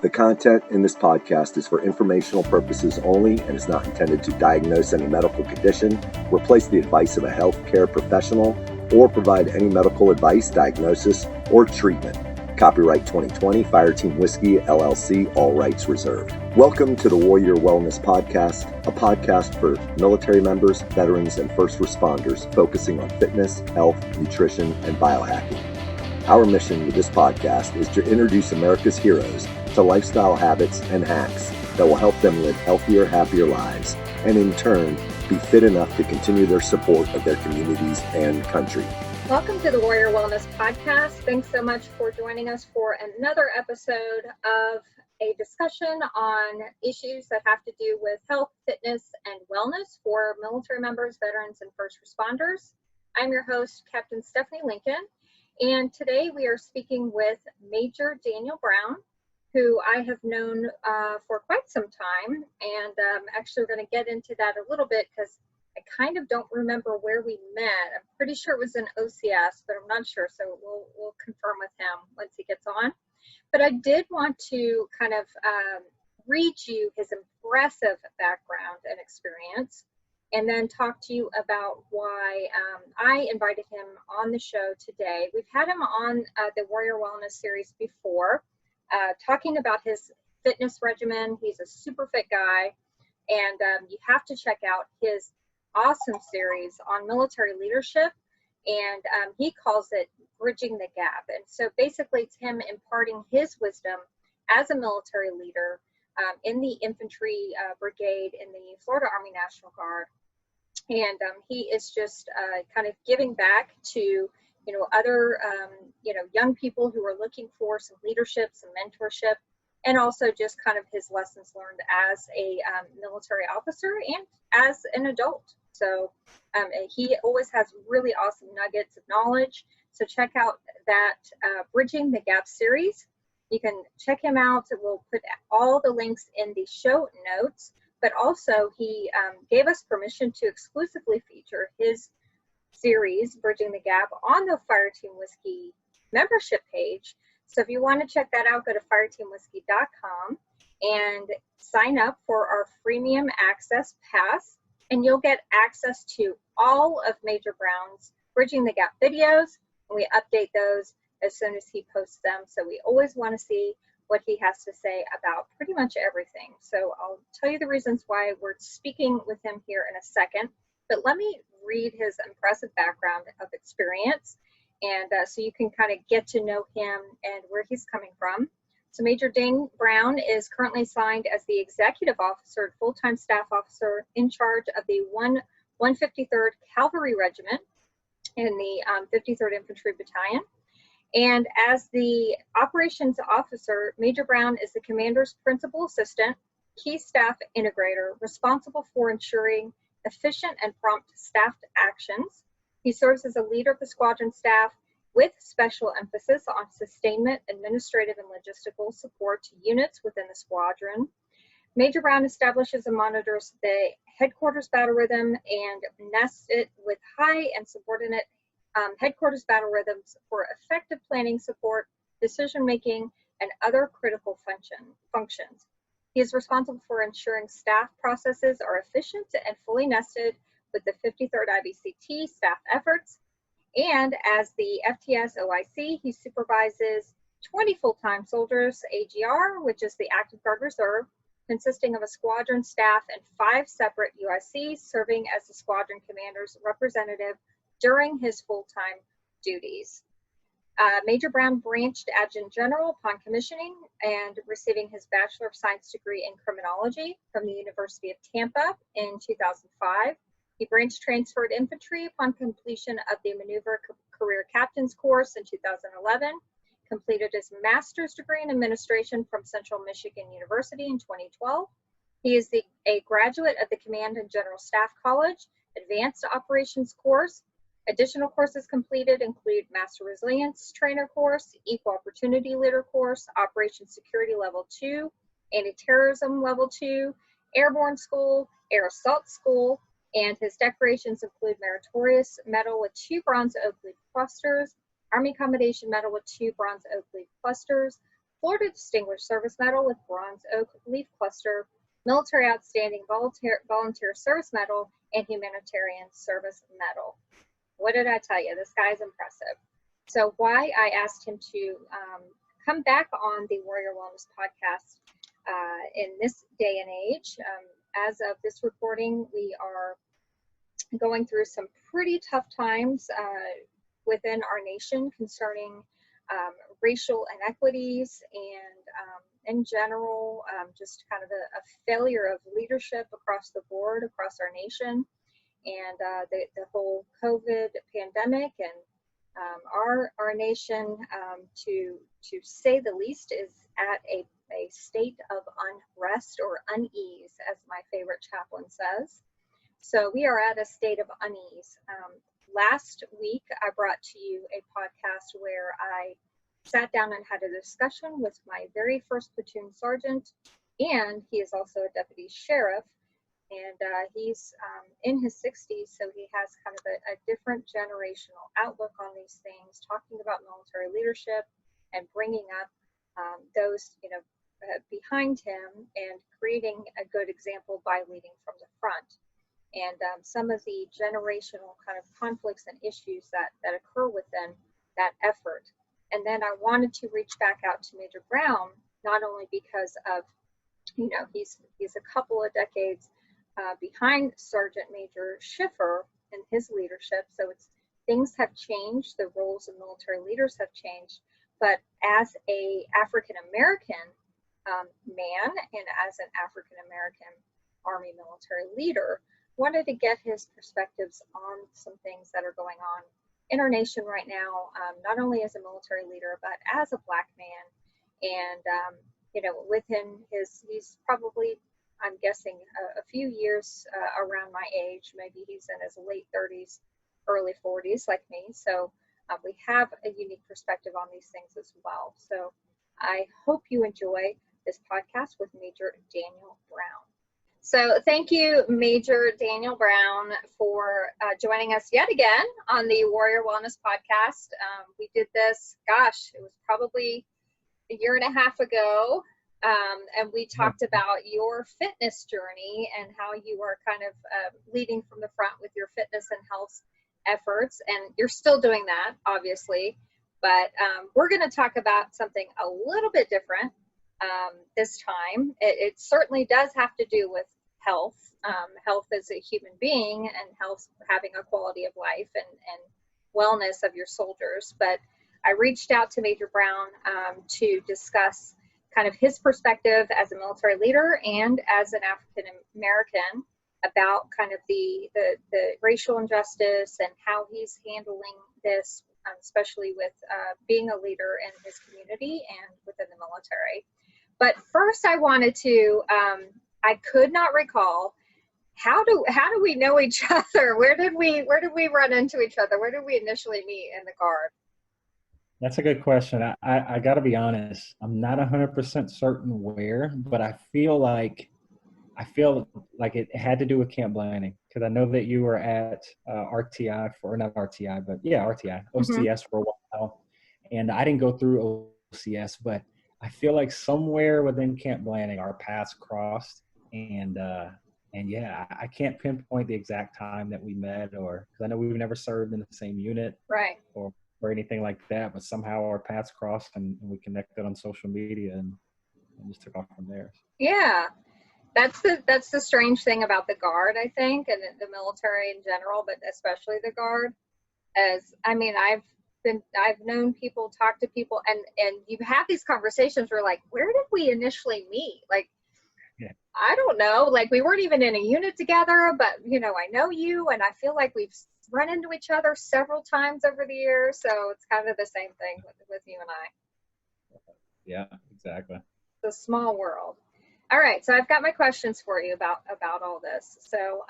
The content in this podcast is for informational purposes only and is not intended to diagnose any medical condition, replace the advice of a healthcare professional, or provide any medical advice, diagnosis, or treatment. Copyright 2020, Fireteam Whiskey, LLC, all rights reserved. Welcome to the Warrior Wellness Podcast, a podcast for military members, veterans, and first responders focusing on fitness, health, nutrition, and biohacking. Our mission with this podcast is to introduce America's heroes to lifestyle habits and hacks that will help them live healthier, happier lives, and in turn, be fit enough to continue their support of their communities and country. Welcome to the Warrior Wellness Podcast. Thanks so much for joining us for another episode of a discussion on issues that have to do with health, fitness, and wellness for military members, veterans, and first responders. I'm your host, Captain Stephanie Lincoln, and today we are speaking with Major Daniel Brown, who I have known for quite some time, and actually we're going to get into that a little bit because I kind of don't remember where we met. I'm pretty sure it was in OCS, but I'm not sure, so we'll confirm with him once he gets on. But I did want to kind of read you his impressive background and experience, and then talk to you about why I invited him on the show today. We've had him on the Warrior Wellness series before, talking about his fitness regimen. He's a super fit guy, and you have to check out his awesome series on military leadership, and he calls it Bridging the Gap. And so basically it's him imparting his wisdom as a military leader in the infantry brigade in the Florida Army National Guard. And he is just kind of giving back to other young people who are looking for some leadership, some mentorship, and also just kind of his lessons learned as a military officer and as an adult. So he always has really awesome nuggets of knowledge. So check out that Bridging the Gap series. You can check him out. We'll put all the links in the show notes, but also he gave us permission to exclusively feature his series, Bridging the Gap, on the Fireteam Whiskey membership page. So if you want to check that out, go to fireteamwhiskey.com and sign up for our freemium access pass, and you'll get access to all of Major Brown's Bridging the Gap videos, and we update those as soon as he posts them. So we always want to see what he has to say about pretty much everything. So I'll tell you the reasons why we're speaking with him here in a second, but let me read his impressive background of experience, and so you can kind of get to know him and where he's coming from. So Major Daniel Brown is currently assigned as the Executive Officer, Full-Time Staff Officer in charge of the 153rd Cavalry Regiment in the 53rd Infantry Battalion. And as the Operations Officer, Major Brown is the Commander's Principal Assistant, Key Staff Integrator, responsible for ensuring efficient and prompt staffed actions. He serves as a leader of the squadron staff with special emphasis on sustainment, administrative, and logistical support to units within the squadron. Major Brown establishes and monitors the headquarters battle rhythm and nests it with high and subordinate headquarters battle rhythms for effective planning support, decision-making, and other critical functions. He is responsible for ensuring staff processes are efficient and fully nested with the 53rd IBCT staff efforts. And as the FTS OIC, he supervises 20 full-time soldiers, AGR, which is the Active Guard Reserve, consisting of a squadron staff and 5 separate UICs, serving as the squadron commander's representative during his full-time duties. Major Brown branched Adjutant General upon commissioning and receiving his Bachelor of Science degree in Criminology from the University of Tampa in 2005. He branch transferred infantry upon completion of the Maneuver Career Captain's course in 2011, completed his master's degree in administration from Central Michigan University in 2012. He is a graduate of the Command and General Staff College Advanced Operations course. Additional courses completed include Master Resilience Trainer course, Equal Opportunity Leader course, Operations Security Level 2, Anti-Terrorism Level 2, Airborne School, Air Assault School, and his decorations include Meritorious Medal with 2 Bronze Oak Leaf Clusters, Army Commendation Medal with 2 Bronze Oak Leaf Clusters, Florida Distinguished Service Medal with Bronze Oak Leaf Cluster, Military Outstanding Volunteer Service Medal, and Humanitarian Service Medal. What did I tell you? This guy's impressive. So why I asked him to come back on the Warrior Wellness podcast in this day and age. As of this recording, we are going through some pretty tough times within our nation concerning racial inequities and in general, just kind of a failure of leadership across the board, across our nation, and the whole COVID pandemic, and our nation, to say the least, is at a state of unrest or unease, as my favorite chaplain says. So we are at a state of unease. Last week, I brought to you a podcast where I sat down and had a discussion with my very first platoon sergeant, and he is also a deputy sheriff, and he's in his 60s, so he has kind of a different generational outlook on these things, talking about military leadership and bringing up those, behind him and creating a good example by leading from the front. And some of the generational kind of conflicts and issues that occur within that effort. And then I wanted to reach back out to Major Brown, not only because of, he's a couple of decades behind Sergeant Major Schiffer and his leadership. So things have changed, the roles of military leaders have changed. But as a African American man and as an African American Army military leader, wanted to get his perspectives on some things that are going on in our nation right now, not only as a military leader, but as a Black man. And, with him, he's probably, I'm guessing, a few years around my age. Maybe he's in his late 30s, early 40s like me. So we have a unique perspective on these things as well. So I hope you enjoy this podcast with Major Daniel Brown. So thank you, Major Daniel Brown, for joining us yet again on the Warrior Wellness podcast. We did this, it was probably a year and a half ago, and we talked about your fitness journey and how you are kind of leading from the front with your fitness and health efforts, and you're still doing that, obviously, but we're going to talk about something a little bit different this time. It certainly does have to do with health, health as a human being, and health, having a quality of life and wellness of your soldiers. But I reached out to Major Brown to discuss kind of his perspective as a military leader and as an African American about kind of the racial injustice and how he's handling this, especially with being a leader in his community and within the military. But first, I wanted to, I could not recall, how do we know each other? Where did we run into each other? Where did we initially meet in the Guard? That's a good question. I got to be honest. I'm not 100% certain where, but I feel like it had to do with Camp Blanding, because I know that you were at RTI RTI, OCS for a while, and I didn't go through OCS, but I feel like somewhere within Camp Blanding our paths crossed, and yeah, I can't pinpoint the exact time that we met, or because I know we've never served in the same unit, right, or anything like that, but somehow our paths crossed and we connected on social media and just took off from there. Yeah. That's the strange thing about the Guard, I think, and the military in general, but especially the Guard. I've known people, talk to people, and you have these conversations where, like, where did we initially meet? Like, yeah. I don't know. Like, we weren't even in a unit together, but I know you, and I feel like we've run into each other several times over the years. So it's kind of the same thing with you and I. Yeah, exactly. It's a small world. All right, so I've got my questions for you about all this. So,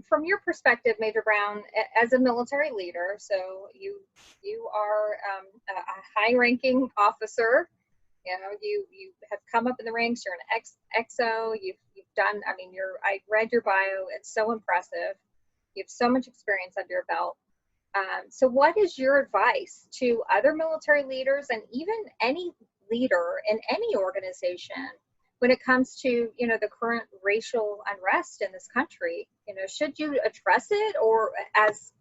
from your perspective, Major Brown, as a military leader, so you are a high-ranking officer. You have come up in the ranks. You're an XO. You've done. I read your bio. It's so impressive. You have so much experience under your belt. So what is your advice to other military leaders and even any leader in any organization when it comes to, the current racial unrest in this country? Should you address it, or as,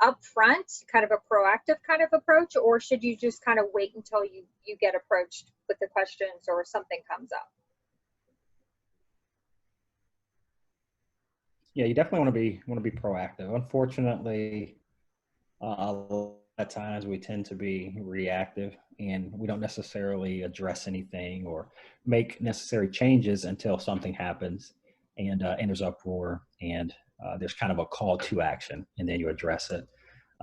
upfront, kind of a proactive kind of approach, or should you just kind of wait until you get approached with the questions or something comes up? Yeah, you definitely want to be proactive. Unfortunately, a lot of times we tend to be reactive, and we don't necessarily address anything or make necessary changes until something happens, and there's uproar, and there's kind of a call to action, and then you address it.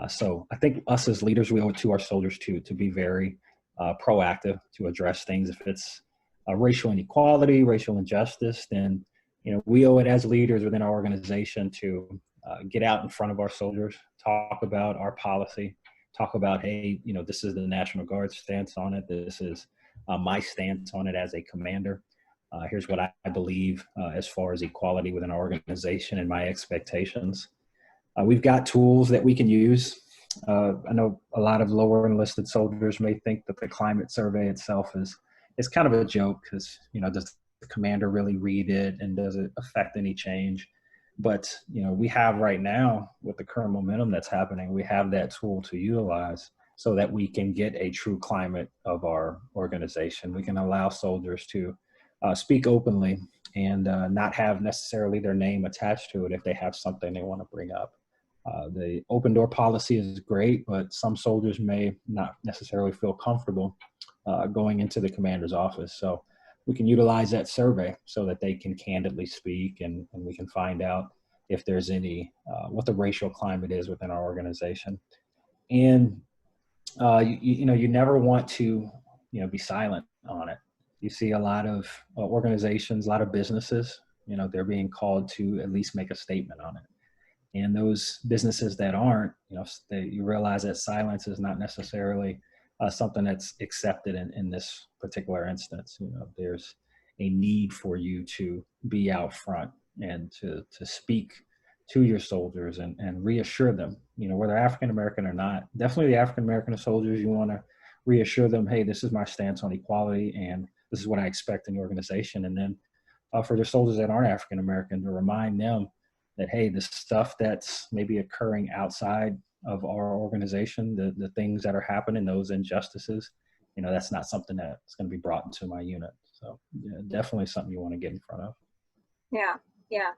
So I think us as leaders, we owe it to our soldiers to be very proactive, to address things. If it's racial inequality, racial injustice, then we owe it as leaders within our organization to get out in front of our soldiers, talk about our policy, talk about, hey, this is the National Guard's stance on it. This is my stance on it as a commander. Here's what I believe as far as equality within our organization and my expectations. We've got tools that we can use. I know a lot of lower enlisted soldiers may think that the climate survey itself is kind of a joke, because, does the commander really read it, and does it affect any change? But, we have right now, with the current momentum that's happening, we have that tool to utilize so that we can get a true climate of our organization. We can allow soldiers to speak openly and not have necessarily their name attached to it if they have something they want to bring up. The open door policy is great, but some soldiers may not necessarily feel comfortable going into the commander's office. So we can utilize that survey so that they can candidly speak, and we can find out if there's any, what the racial climate is within our organization. And, you never want to, be silent on it. You see a lot of organizations, a lot of businesses, they're being called to at least make a statement on it. And those businesses that aren't, you realize that silence is not necessarily something that's accepted in this particular instance. There's a need for you to be out front and to speak to your soldiers and reassure them, whether African American or not. Definitely the African American soldiers, you want to reassure them, hey, this is my stance on equality, and this is what I expect in the organization. And then for the soldiers that aren't African American, to remind them that, hey, the stuff that's maybe occurring outside of our organization, the things that are happening, those injustices, that's not something that's going to be brought into my unit. So yeah, definitely something you want to get in front of. Yeah, yeah.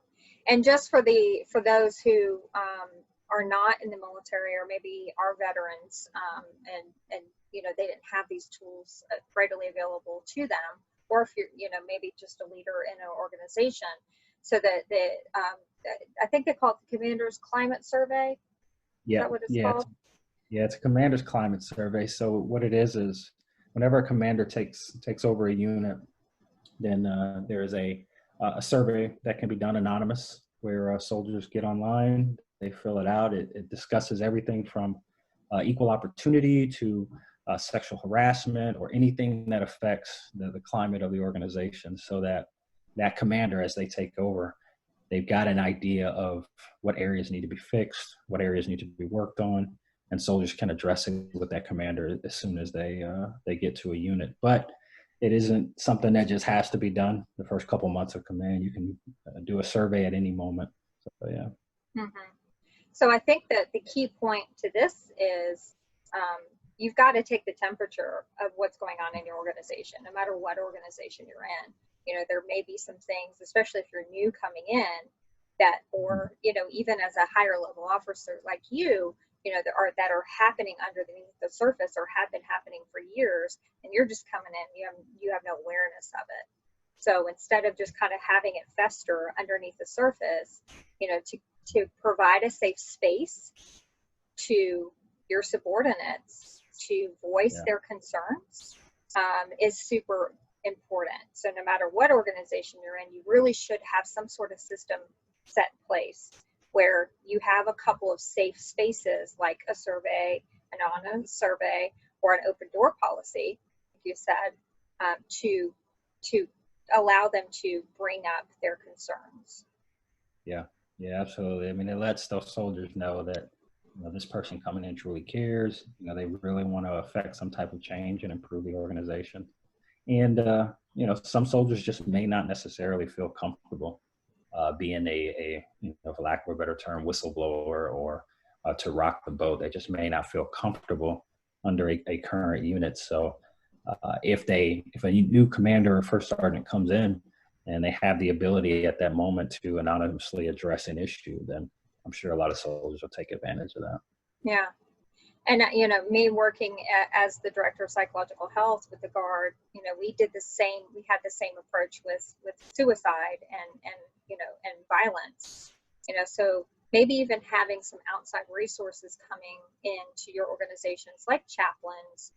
And just for those who are not in the military, or maybe are veterans, and they didn't have these tools readily available to them, or if you're maybe just a leader in an organization, so that I think they call it the Commander's Climate Survey. Yeah, is that what it's called? It's a Commander's Climate Survey. So what it is whenever a commander takes over a unit, then there is a survey that can be done anonymous, where soldiers get online, they fill it out. It discusses everything from equal opportunity to sexual harassment, or anything that affects the climate of the organization, so that commander, as they take over, they've got an idea of what areas need to be fixed, what areas need to be worked on, and soldiers can address it with that commander as soon as they get to a unit. But it isn't something that just has to be done the first couple months of command. You can do a survey at any moment. So yeah. Mm-hmm. So I think that the key point to this is you've got to take the temperature of what's going on in your organization, no matter what organization you're in. There may be some things, especially if you're new coming in, that, or, even as a higher level officer like that are happening underneath the surface, or have been happening for years, and you're just coming in, you have no awareness of it. So instead of just kind of having it fester underneath the surface, to provide a safe space to your subordinates to voice their concerns is super important. So no matter what organization you're in, you really should have some sort of system set in place where you have a couple of safe spaces, like a survey, an anonymous survey, or an open door policy, like you said, to allow them to bring up their concerns. Yeah, absolutely. I mean, it lets those soldiers know that, this person coming in truly cares. They really want to affect some type of change and improve the organization. And, some soldiers just may not necessarily feel comfortable being for lack of a better term, whistleblower or to rock the boat. They just may not feel comfortable under a current unit. So if a new commander or first sergeant comes in and they have the ability at that moment to anonymously address an issue, then I'm sure a lot of soldiers will take advantage of that. Yeah. And, me working as the director of psychological health with the Guard, we had the same approach with suicide and violence, so maybe even having some outside resources coming into your organizations like chaplains,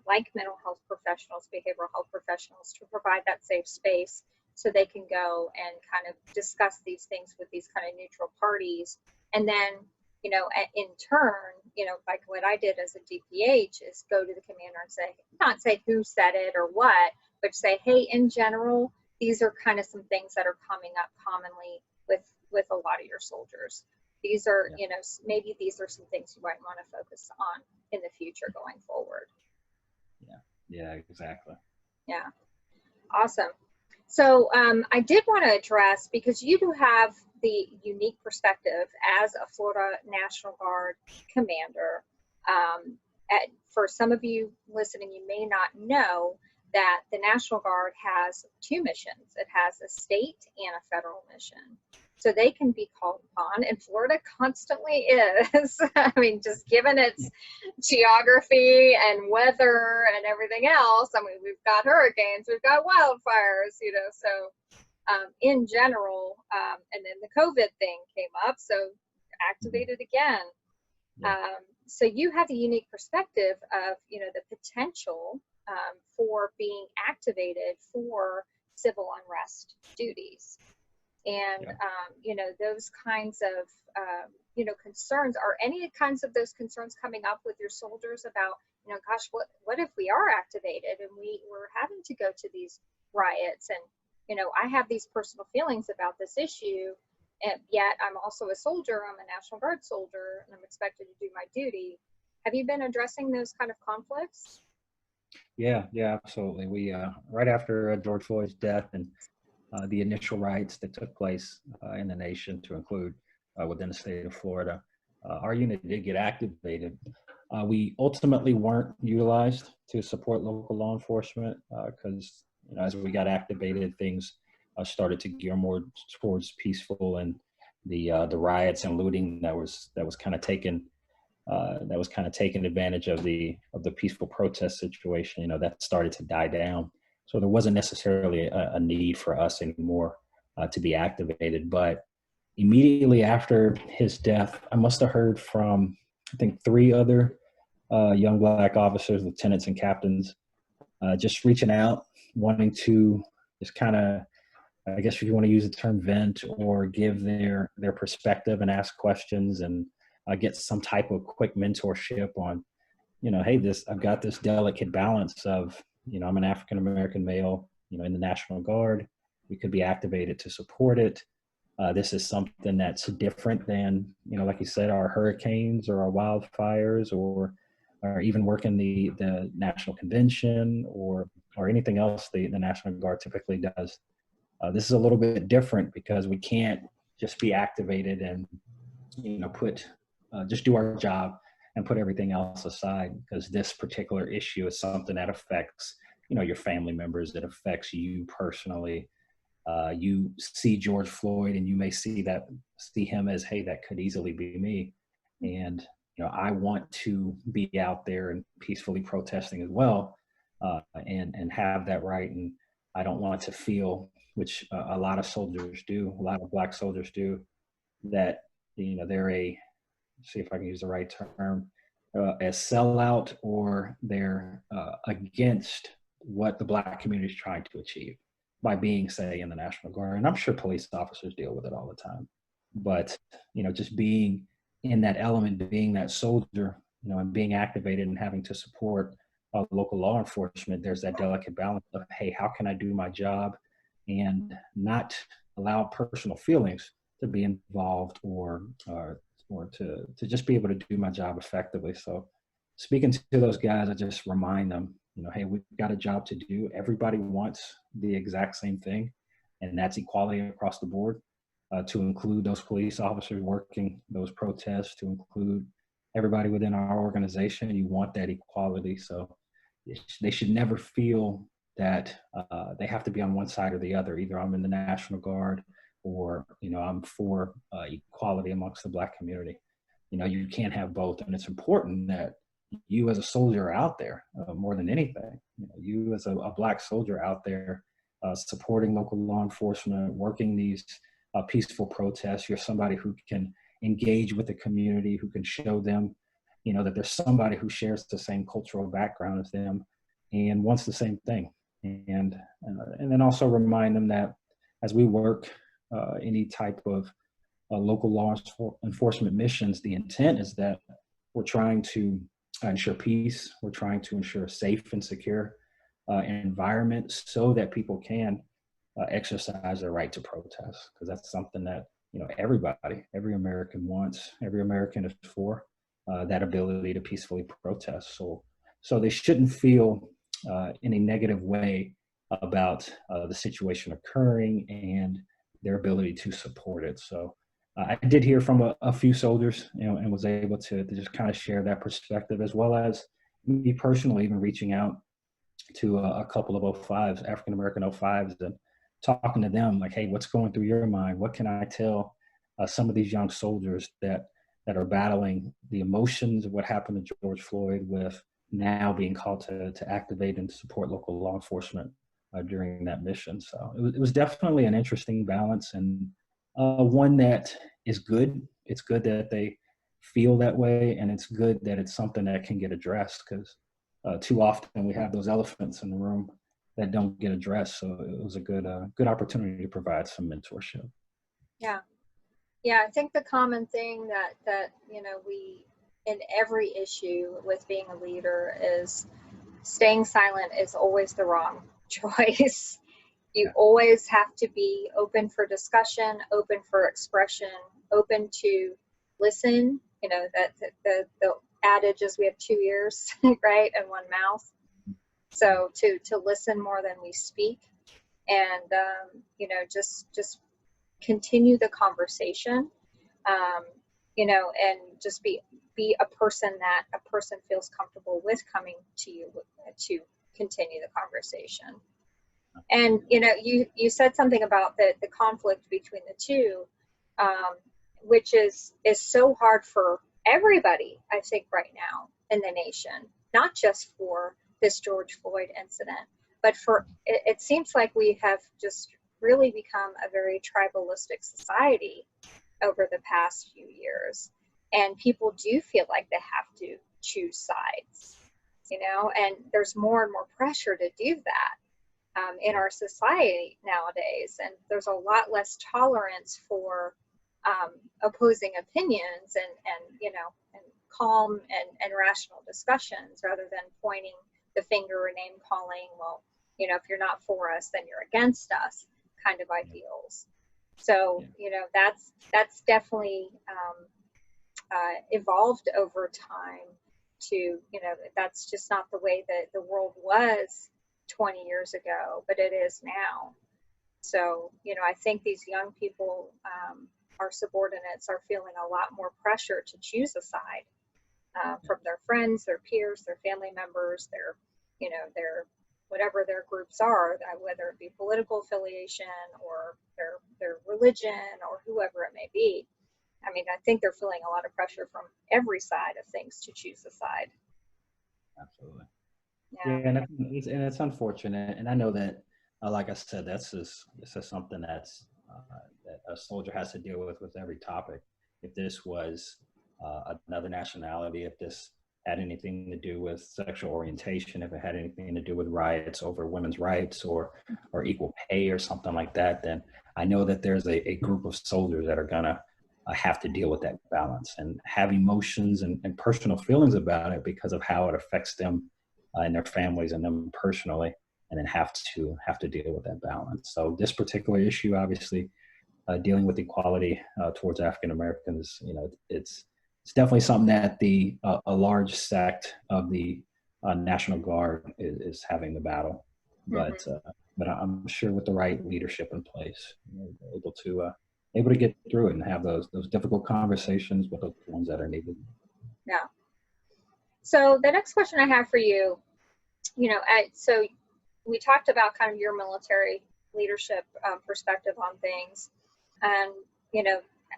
like mental health professionals, behavioral health professionals, to provide that safe space so they can go and kind of discuss these things with these kind of neutral parties. And then, in turn, like what I did as a DPH is go to the commander and not say who said it or what, but say, hey, in general, these are kind of some things that are coming up commonly with a lot of your soldiers. These are, maybe these are some things you might want to focus on in the future going forward. Yeah, exactly. Yeah. Awesome. So I did want to address, because you do have the unique perspective as a Florida National Guard commander. For some of you listening, you may not know that the National Guard has two missions. It has a state and a federal mission. So they can be called upon, and Florida constantly is. I mean, just given its geography and weather and everything else, I mean, we've got hurricanes, we've got wildfires, so in general, and then the COVID thing came up, so activated again. Yeah. So you have a unique perspective of, the potential for being activated for civil unrest duties. And, those kinds of, concerns, are any kinds of those concerns coming up with your soldiers about, gosh, what if we are activated and we're having to go to these riots, and, I have these personal feelings about this issue, and yet I'm also a soldier, I'm a National Guard soldier, and I'm expected to do my duty. Have you been addressing those kind of conflicts? Yeah, absolutely. We, right after George Floyd's death and the initial riots that took place in the nation, to include within the state of Florida, our unit did get activated. We ultimately weren't utilized to support local law enforcement because as we got activated, things started to gear more towards peaceful, and the riots and looting that was kind of taken advantage of the peaceful protest situation. That started to die down. So there wasn't necessarily a need for us anymore to be activated. But immediately after his death, I must have heard from, I think, 3 other young Black officers, lieutenants, and captains, just reaching out, wanting to just kind of, I guess if you want to use the term, vent or give their perspective and ask questions and get some type of quick mentorship on, hey, I've got this delicate balance of, I'm an African-American male, in the National Guard. We could be activated to support it. This is something that's different than, like you said, our hurricanes or our wildfires, or even working the National Convention or anything else the National Guard typically does. This is a little bit different because we can't just be activated and, just do our job and put everything else aside, because this particular issue is something that affects, your family members, that affects you personally. You see George Floyd and you may see him as, hey, that could easily be me. And, I want to be out there and peacefully protesting as well, and have that right. And I don't want to feel, which a lot of soldiers do, a lot of Black soldiers do, that, they're see if I can use the right term, a sellout, or they're against what the Black community is trying to achieve by being, say, in the National Guard. And I'm sure police officers deal with it all the time. But, just being in that element, being that soldier, and being activated and having to support local law enforcement, there's that delicate balance of, hey, how can I do my job and not allow personal feelings to be involved or or to just be able to do my job effectively. So speaking to those guys, I just remind them, hey, we've got a job to do. Everybody wants the exact same thing, and that's equality across the board, to include those police officers working those protests, to include everybody within our organization. You want that equality. So they should never feel that they have to be on one side or the other. Either I'm in the National Guard or, I'm for equality amongst the Black community. You can't have both. And it's important that you as a soldier are out there more than anything. You as a Black soldier out there supporting local law enforcement, working these peaceful protests. You're somebody who can engage with the community, who can show them, that there's somebody who shares the same cultural background as them and wants the same thing. And then also remind them that as we work any type of local law enforcement missions, the intent is that we're trying to ensure peace. We're trying to ensure a safe and secure environment so that people can exercise their right to protest, because that's something that every American wants. Every American is for that ability to peacefully protest. So they shouldn't feel in a negative way about the situation occurring and their ability to support it. So I did hear from a few soldiers, and was able to just kind of share that perspective, as well as me personally, even reaching out to a couple of 05s, African American 05s, and talking to them like, hey, what's going through your mind? What can I tell some of these young soldiers that are battling the emotions of what happened to George Floyd, with now being called to activate and support local law enforcement during that mission? So it was definitely an interesting balance, and one that is good. It's good that they feel that way, and it's good that it's something that can get addressed, because too often we have those elephants in the room that don't get addressed. So it was a good opportunity to provide some mentorship. Yeah, I think the common thing that we, in every issue with being a leader, is staying silent is always the wrong choice. You always have to be open for discussion, open for expression, open to listen. That the adage is we have 2 ears, right, and one mouth. So to listen more than we speak, and just continue the conversation, and just be a person that a person feels comfortable with coming to you to continue the conversation. And you said something about the conflict between the two, which is so hard for everybody, I think, right now in the nation, not just for this George Floyd incident, but for it seems like we have just really become a very tribalistic society over the past few years, and people do feel like they have to choose sides, and there's more and more pressure to do that in our society nowadays, and there's a lot less tolerance for opposing opinions and calm and rational discussions, rather than pointing the finger or name calling. Well, if you're not for us, then you're against us, kind of ideals. So that's definitely evolved over time to that's just not the way that the world was 20 years ago, but it is now. So I think these young people, our subordinates, are feeling a lot more pressure to choose a side from their friends, their peers, their family members, their whatever their groups are, whether it be political affiliation or their religion or whoever it may be. I mean, I think they're feeling a lot of pressure from every side of things to choose a side. Absolutely. Yeah, and it's unfortunate. And I know that, like I said, this is something that a soldier has to deal with every topic. If this was another nationality, if this had anything to do with sexual orientation, if it had anything to do with riots over women's rights or equal pay or something like that, then I know that there's a group of soldiers that are gonna have to deal with that balance and have emotions and personal feelings about it because of how it affects them and their families and them personally, and then have to deal with that balance. So this particular issue, obviously, dealing with equality towards African Americans. It's definitely something that a large sect of the National Guard is having the battle, but I'm sure with the right leadership in place, able to get through it and have those difficult conversations with the ones that are needed. Yeah. So the next question I have for you, so we talked about kind of your military leadership perspective on things, and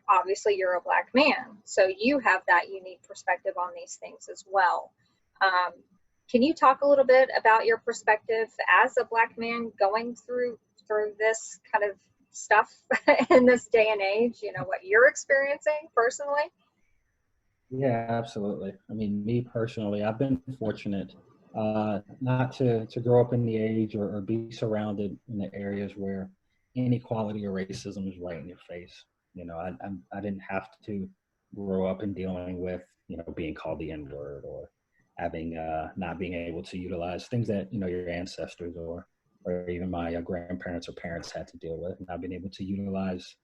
obviously you're a Black man, so you have that unique perspective on these things as well. Can you talk a little bit about your perspective as a Black man going through this kind of stuff in this day and age, what you're experiencing personally? Yeah, absolutely. I mean, me personally, I've been fortunate not to grow up in the age or be surrounded in the areas where inequality or racism is right in your face. I didn't have to grow up in dealing with, being called the N-word or having not being able to utilize things that, your ancestors or even my grandparents or parents had to deal with, not being able to utilize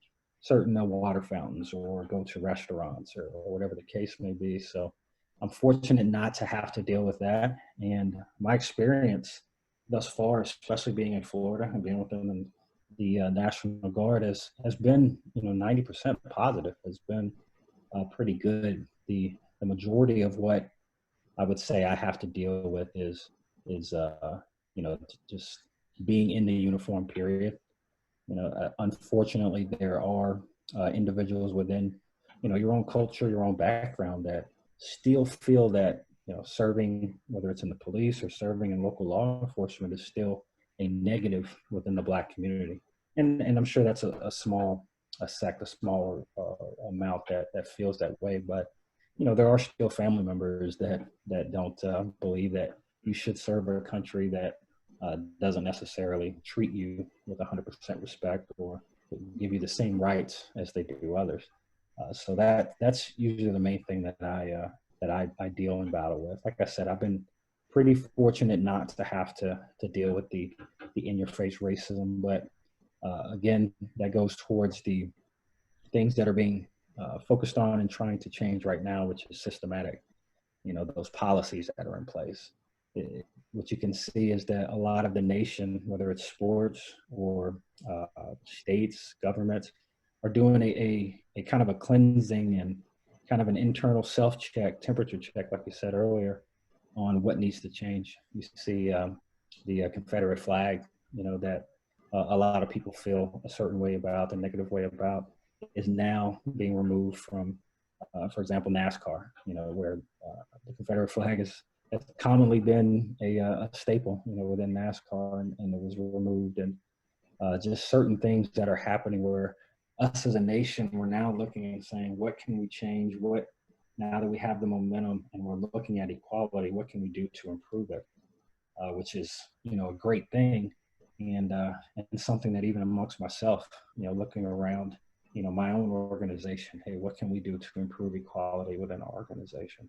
certain water fountains or go to restaurants or whatever the case may be. So I'm fortunate not to have to deal with that. And my experience thus far, especially being in Florida and being within the National Guard, has been 90% positive. Has been pretty good. The majority of what I would say I have to deal with is just being in the uniform period. Unfortunately, there are individuals within your own culture, your own background that still feel that serving, whether it's in the police or serving in local law enforcement, is still a negative within the Black community. And I'm sure that's a small smaller amount that feels that way. But there are still family members that don't believe that you should serve a country that doesn't necessarily treat you with 100% respect or give you the same rights as they do others. So that's usually the main thing that I deal and battle with. Like I said, I've been pretty fortunate not to have to deal with the in-your-face racism, but again, that goes towards the things that are being focused on and trying to change right now, which is systematic. Those policies that are in place. What you can see is that a lot of the nation, whether it's sports or states, governments, are doing a kind of a cleansing and kind of an internal self-check, temperature check, like you said earlier, on what needs to change. You see the Confederate flag, that a lot of people feel a certain way about, a negative way about, is now being removed from, for example, NASCAR, where the Confederate flag has commonly been a staple, within NASCAR, and it was removed. And just certain things that are happening where us as a nation, we're now looking and saying, what can we change? Now that we have the momentum and we're looking at equality, what can we do to improve it? Which is, a great thing. And something that even amongst myself, looking around, my own organization, hey, what can we do to improve equality within our organization?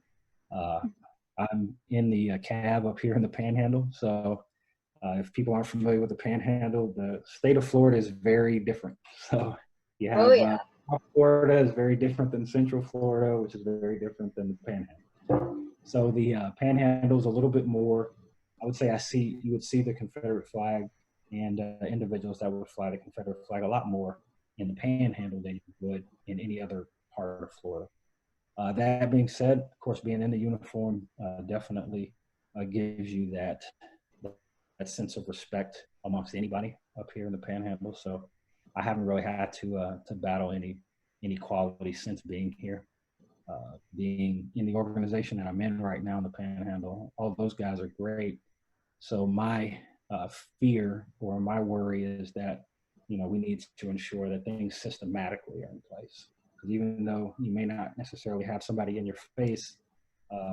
I'm in the cab up here in the Panhandle. So if people aren't familiar with the Panhandle, the state of Florida is very different. So you have South Florida is very different than Central Florida, which is very different than the Panhandle. So the Panhandle is a little bit more, I would say you would see the Confederate flag and individuals that would fly the Confederate flag a lot more in the Panhandle than you would in any other part of Florida. That being said, of course, being in the uniform definitely gives you that sense of respect amongst anybody up here in the Panhandle. So I haven't really had to battle any inequality since being here. Being in the organization that I'm in right now in the Panhandle, all those guys are great. So my fear or my worry is that, we need to ensure that things systematically are in place. Because even though you may not necessarily have somebody in your face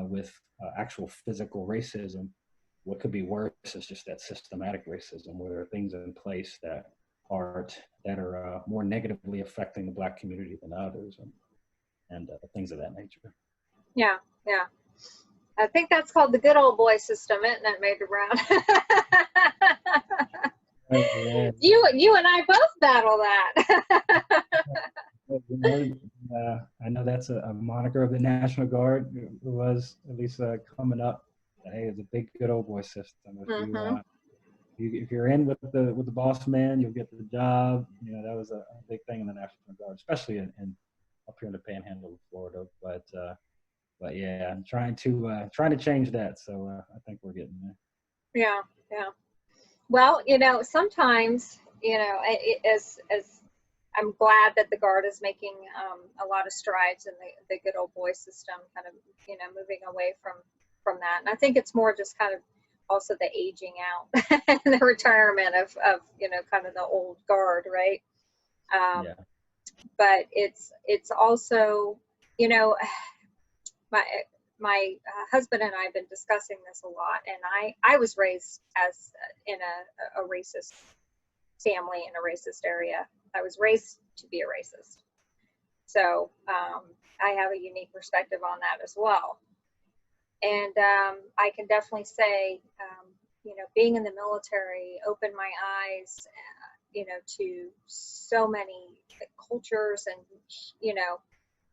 with actual physical racism, what could be worse is just that systematic racism, where there are things in place that are more negatively affecting the Black community than others, and things of that nature. Yeah. I think that's called the good old boy system, isn't it, Major Brown? You and I both battle that. You know, I know that's a moniker of the National Guard. It was at least coming up. Hey, it's a big good old boy system. Mm-hmm. If you're in with the boss man, you'll get the job. You know, that was a big thing in the National Guard, especially in up here in the Panhandle of Florida. But yeah, I'm trying to change that. So I think we're getting there. Yeah, yeah. Well, sometimes, as I'm glad that the Guard is making a lot of strides in the good old boy system, kind of, moving away from that. And I think it's more just kind of also the aging out and the retirement of kind of the old Guard, right? Yeah. But it's also, my husband and I have been discussing this a lot, and I was raised as in a racist family in a racist area. I was raised to be a racist, so I have a unique perspective on that as well. And I can definitely say, being in the military opened my eyes, to so many cultures and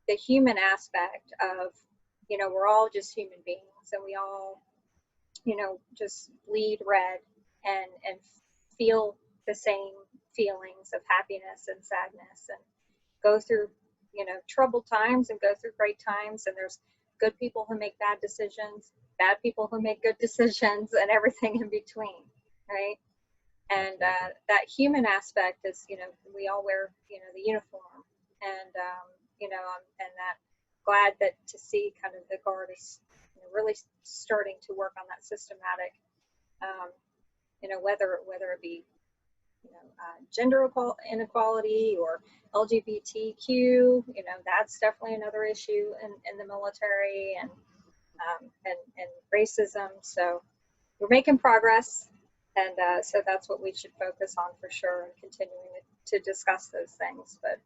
the human aspect of, we're all just human beings, and we all, just bleed red and feel the same feelings of happiness and sadness, and go through, troubled times and go through great times. And there's good people who make bad decisions, bad people who make good decisions, and everything in between, right? And that human aspect is, we all wear, the uniform, and and that glad that to see kind of the Guard is, really starting to work on that systematic, whether it be, gender inequality or LGBTQ, that's definitely another issue in the military, and racism. So we're making progress, and so that's what we should focus on for sure, and continuing to discuss those things. But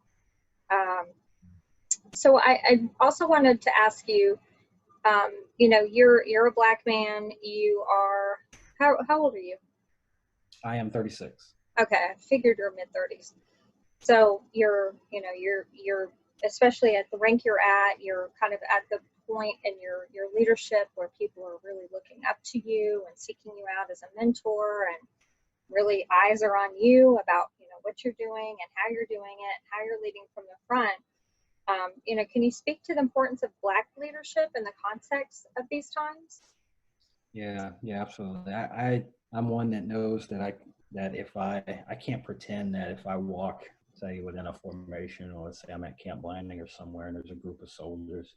so I also wanted to ask you, you're a Black man. You are, how old are you? I am 36. Okay, I figured you're mid-30s. So you're especially at the rank you're at, you're kind of at the point in your leadership where people are really looking up to you and seeking you out as a mentor, and really eyes are on you about, what you're doing and how you're doing it, how you're leading from the front. Can you speak to the importance of Black leadership in the context of these times? Yeah, absolutely. I'm one that knows that if I can't pretend that if I walk, say, within a formation, or let's say I'm at Camp Blanding or somewhere, and there's a group of soldiers,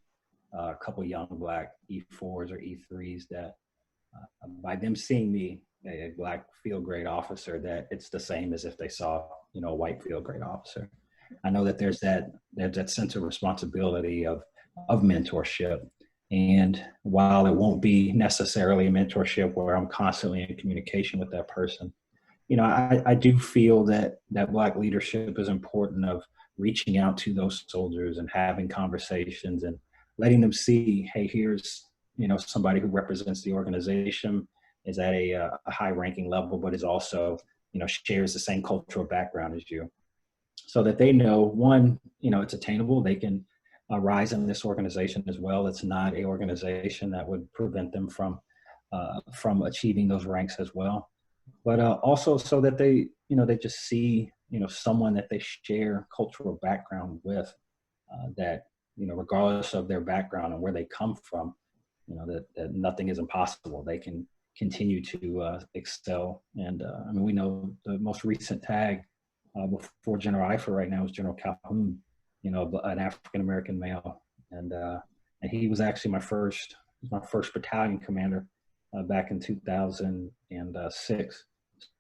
a couple young Black E4s or E3s, that by them seeing me, a Black field grade officer, that it's the same as if they saw, a white field grade officer. I know that there's that sense of responsibility of mentorship. And while it won't be necessarily a mentorship where I'm constantly in communication with that person, I do feel that Black leadership is important, of reaching out to those soldiers and having conversations and letting them see, hey, here's, somebody who represents the organization, is at a high ranking level, but is also, shares the same cultural background as you, so that they know, one, it's attainable. They can rise in this organization as well. It's not an organization that would prevent them from achieving those ranks as well. But also so that they, they just see, someone that they share cultural background with, that, regardless of their background and where they come from, that nothing is impossible. They can continue to excel. And we know the most recent tag before General Eifer right now is General Calhoun, an African-American male. And he was actually my first battalion commander back in 2006.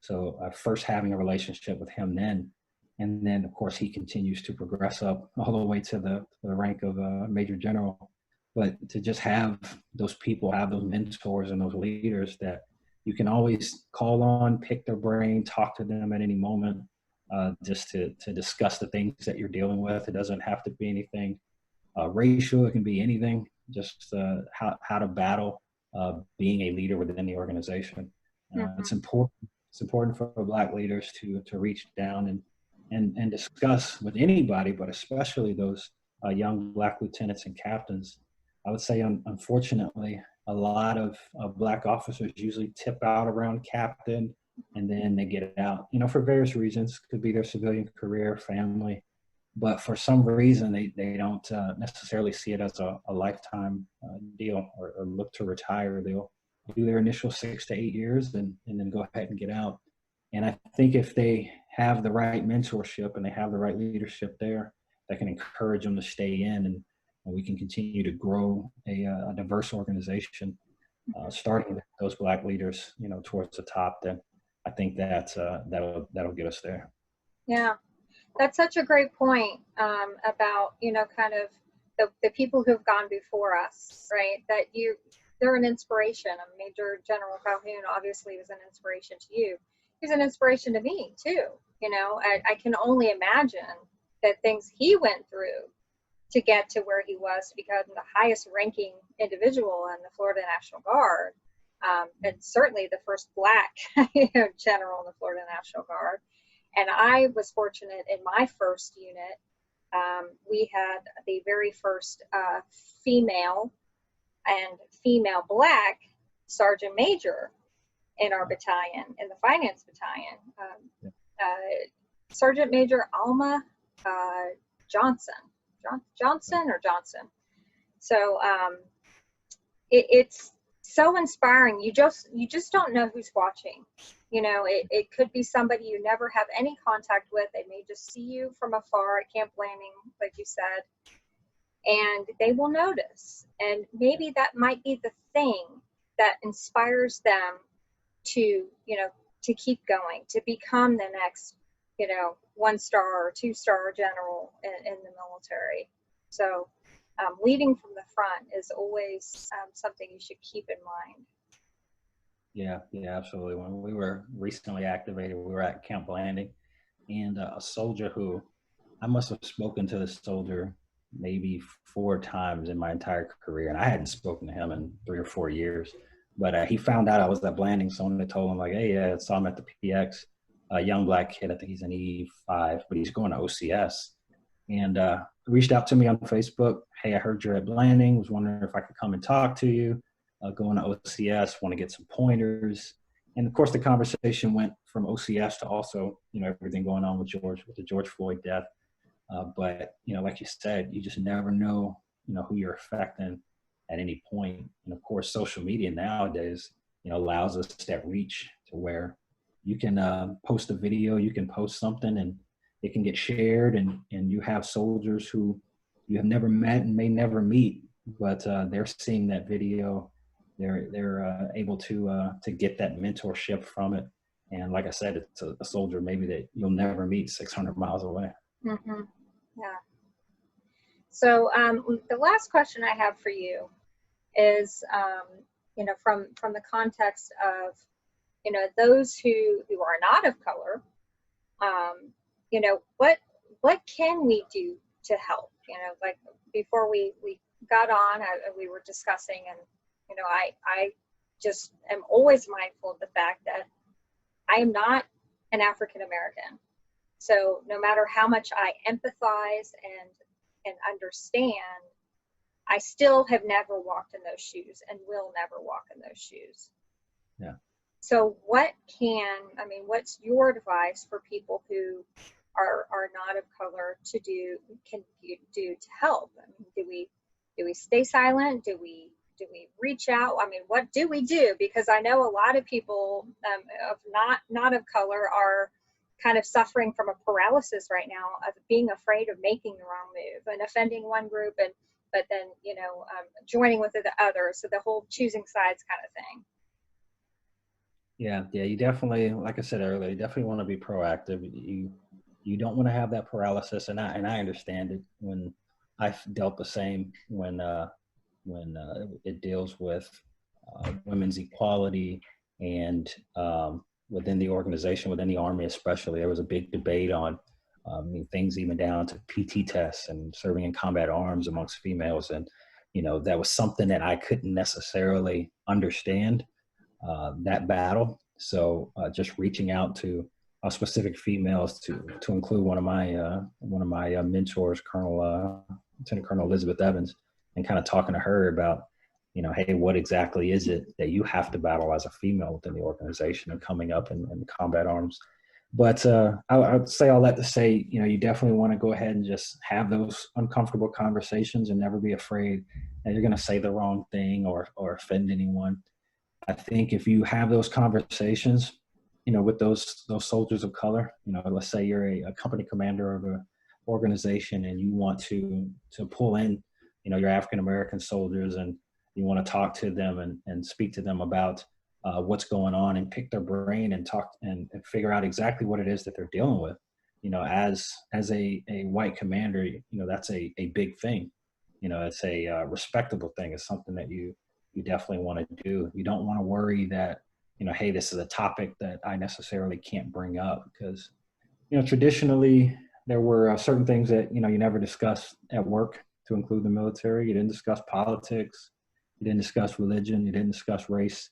So first having a relationship with him then. And then, of course, he continues to progress up all the way to the rank of Major General. But to just have those people, have those mentors and those leaders that you can always call on, pick their brain, talk to them at any moment, just to discuss the things that you're dealing with. It doesn't have to be anything racial. It can be anything, just how to battle being a leader within the organization. It's important for Black leaders to reach down and discuss with anybody, but especially those young Black lieutenants and captains. I would say, unfortunately, a lot of Black officers usually tip out around captain, and then they get out, for various reasons. Could be their civilian career, family, but for some reason they don't necessarily see it as a lifetime deal, or look to retire. They'll do their initial 6 to 8 years and then go ahead and get out. And I think if they have the right mentorship and they have the right leadership there, that can encourage them to stay in, and we can continue to grow a diverse organization, starting with those Black leaders, towards the top. Then I think that that'll get us there. Yeah, that's such a great point about, kind of the people who've gone before us, right? That they're an inspiration. Major General Calhoun obviously was an inspiration to you. He's an inspiration to me too. I can only imagine the things he went through to get to where he was, to become the highest ranking individual in the Florida National Guard, and certainly the first Black general in the Florida National Guard. And I was fortunate in my first unit. We had the very first female and female Black sergeant major in our battalion, in the finance battalion, Sergeant Major Alma Johnson. So it's so inspiring. You just don't know who's watching. It could be somebody you never have any contact with. They may just see you from afar at Camp Blanding, like you said, and they will notice. And maybe that might be the thing that inspires them to keep going, to become the next, 1-star or 2-star general in the military. So leading from the front is always something you should keep in mind. Yeah, absolutely. When we were recently activated, we were at Camp Blanding, and a soldier who I must have spoken to this soldier maybe 4 times in my entire career, and I hadn't spoken to him in 3 or 4 years. But he found out I was at Blanding, someone told him, like, hey, I saw him at the PX, a young Black kid, I think he's an E5, but he's going to OCS. And reached out to me on Facebook, hey, I heard you're at Blanding, was wondering if I could come and talk to you, going to OCS, want to get some pointers. And of course, the conversation went from OCS to also, everything going on with the George Floyd death. But, like you said, you just never know, who you're affecting at any point. And of course, social media nowadays, allows us that reach to where you can post a video, you can post something, and it can get shared, and you have soldiers who you have never met and may never meet, but they're seeing that video, they're able to get that mentorship from it. And like I said, it's a soldier maybe that you'll never meet 600 miles away. Mm-hmm. Yeah. So the last question I have for you is, from the context of, those who are not of color, what can we do to help? Like before we got on, we were discussing, and, I just am always mindful of the fact that I am not an African American. So no matter how much I empathize and understand, I still have never walked in those shoes and will never walk in those shoes. Yeah. So what's your advice for people who are not of color to do to help? Do we stay silent? Do we reach out? What do we do? Because I know a lot of people of not of color are kind of suffering from a paralysis right now of being afraid of making the wrong move and offending one group, but then joining with the other. So the whole choosing sides kind of thing. Yeah, you definitely, like I said earlier, you definitely want to be proactive. You don't want to have that paralysis, and I understand it. When I dealt the same when it deals with women's equality and within the organization, within the Army especially, there was a big debate on things even down to PT tests and serving in combat arms amongst females, and that was something that I couldn't necessarily understand. That battle. So just reaching out to specific females to include one of my mentors, Lieutenant Colonel Elizabeth Evans, and kind of talking to her about, hey, what exactly is it that you have to battle as a female within the organization and coming up in combat arms. But I would say all that to say, you definitely want to go ahead and just have those uncomfortable conversations and never be afraid that you're going to say the wrong thing or offend anyone. I think if you have those conversations, with those soldiers of color, let's say you're a company commander of an organization and you want to pull in, your African American soldiers, and you want to talk to them and speak to them about what's going on and pick their brain and talk and figure out exactly what it is that they're dealing with. As a white commander, that's a big thing. It's a respectable thing. It's something that you definitely want to do. You don't want to worry that, hey, this is a topic that I necessarily can't bring up, because, traditionally there were certain things that, you never discussed at work, to include the military. You didn't discuss politics. You didn't discuss religion. You didn't discuss race.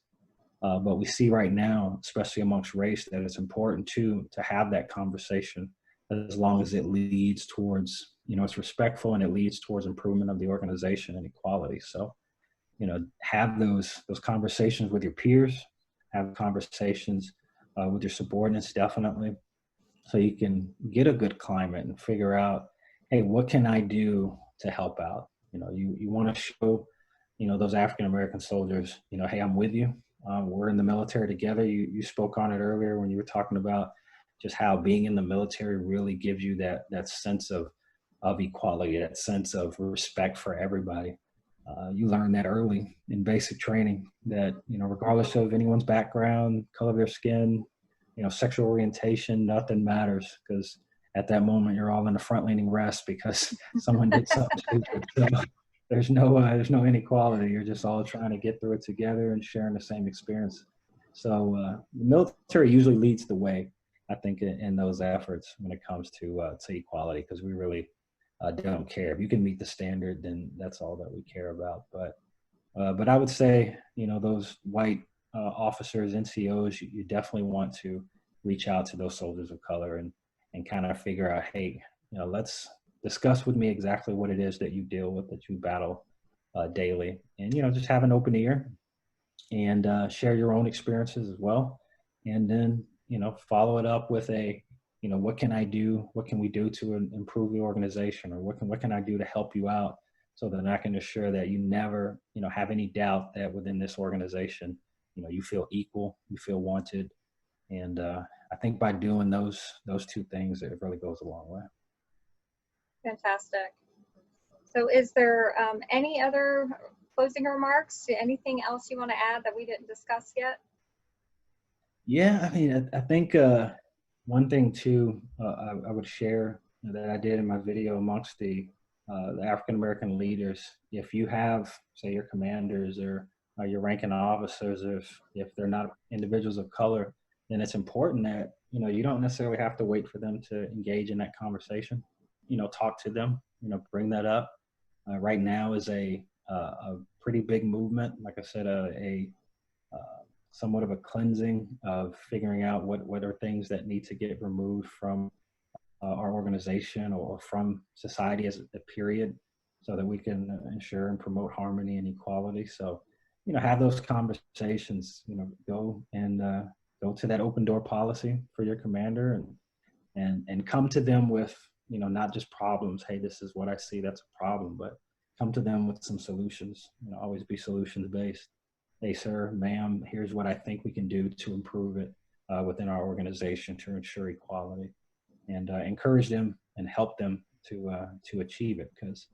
But we see right now, especially amongst race, that it's important to have that conversation, as long as it leads towards, it's respectful and it leads towards improvement of the organization and equality. So, have those conversations with your peers, have conversations with your subordinates, definitely, so you can get a good climate and figure out, hey, what can I do to help out? You want to show, those African American soldiers, hey, I'm with you. We're in the military together. You spoke on it earlier when you were talking about just how being in the military really gives you that sense of equality, that sense of respect for everybody. You learn that early in basic training, that, regardless of anyone's background, color of their skin, sexual orientation, nothing matters, because at that moment you're all in a front-leaning rest because someone did something stupid. So there's no inequality. You're just all trying to get through it together and sharing the same experience. So the military usually leads the way, I think, in those efforts when it comes to equality, because we really don't care. If you can meet the standard, then that's all that we care about. But I would say, those white officers, NCOs, you definitely want to reach out to those soldiers of color and kind of figure out, hey, let's discuss with me exactly what it is that you deal with, that you battle daily, and just have an open ear and share your own experiences as well, and then follow it up with a what can I do? What can we do to improve the organization? Or what can I do to help you out, so that I can assure that you never, have any doubt that within this organization, you feel equal, you feel wanted. And I think by doing those two things, it really goes a long way. Fantastic. So is there any other closing remarks? Anything else you want to add that we didn't discuss yet? Yeah, I mean, I think one thing too, I would share that I did in my video amongst the African American leaders. If you have, say, your commanders or your ranking officers, if they're not individuals of color, then it's important that you don't necessarily have to wait for them to engage in that conversation. Talk to them. Bring that up. Right now is a pretty big movement. Like I said, somewhat of a cleansing of figuring out what are things that need to get removed from our organization or from society as a period, so that we can ensure and promote harmony and equality. So, have those conversations, go to that open door policy for your commander and come to them with, not just problems. Hey, this is what I see, that's a problem, but come to them with some solutions. Always be solutions based. Hey, sir, ma'am, here's what I think we can do to improve it within our organization to ensure equality, and encourage them and help them to achieve it. Because,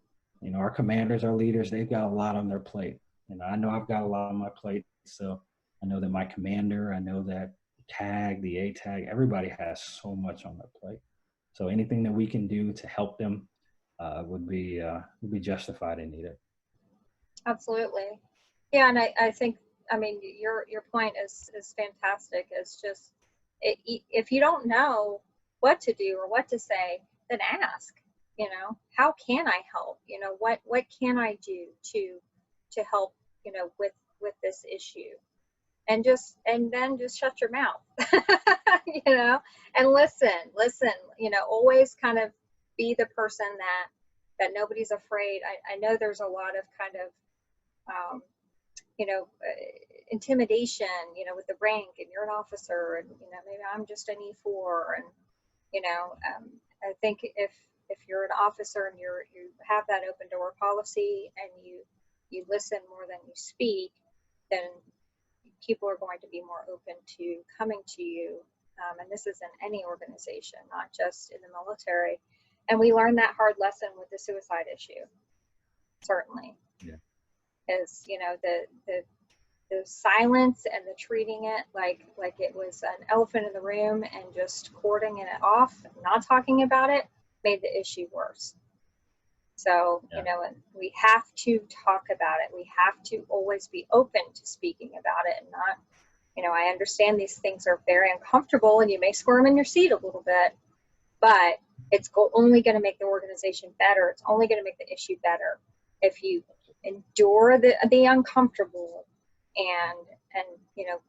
our commanders, our leaders, they've got a lot on their plate. I know I've got a lot on my plate. So I know that my commander, I know that tag, the A tag, everybody has so much on their plate. So anything that we can do to help them would be justified and needed. Absolutely. Yeah, and I think, your point is fantastic. It's just, if you don't know what to do or what to say, then ask. How can I help? What can I do to help? With this issue. and then just shut your mouth, and listen, always kind of be the person that nobody's afraid. I know there's a lot of kind of, intimidation, with the rank, and you're an officer, and, maybe I'm just an E4. And, I think if you're an officer and you have that open door policy, and you listen more than you speak, then people are going to be more open to coming to you. And this is in any organization, not just in the military. And we learned that hard lesson with the suicide issue, certainly. Yeah. Is, the silence and the treating it like it was an elephant in the room, and just cording it off, not talking about it, made the issue worse. So, and we have to talk about it. We have to always be open to speaking about it, and not, I understand these things are very uncomfortable, and you may squirm in your seat a little bit, but it's only going to make the organization better. It's only going to make the issue better if you endure the uncomfortable and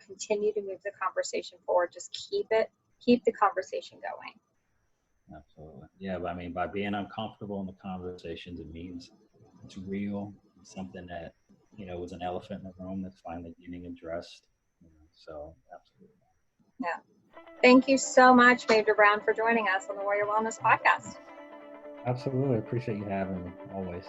continue to move the conversation forward. Just keep the conversation going. Absolutely. Yeah, but I mean, by being uncomfortable in the conversations, it means it's real. It's something that, was an elephant in the room that's finally getting addressed. So absolutely. Yeah. Thank you so much, Major Brown, for joining us on the Warrior Wellness Podcast. Absolutely. Appreciate you having me, always.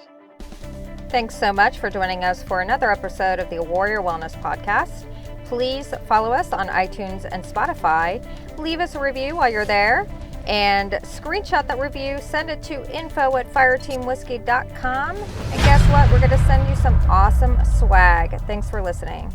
Thanks so much for joining us for another episode of the Warrior Wellness Podcast. Please follow us on iTunes and Spotify. Leave us a review while you're there, and screenshot that review. Send it to info@fireteamwhiskey.com. And guess what? We're going to send you some awesome swag. Thanks for listening.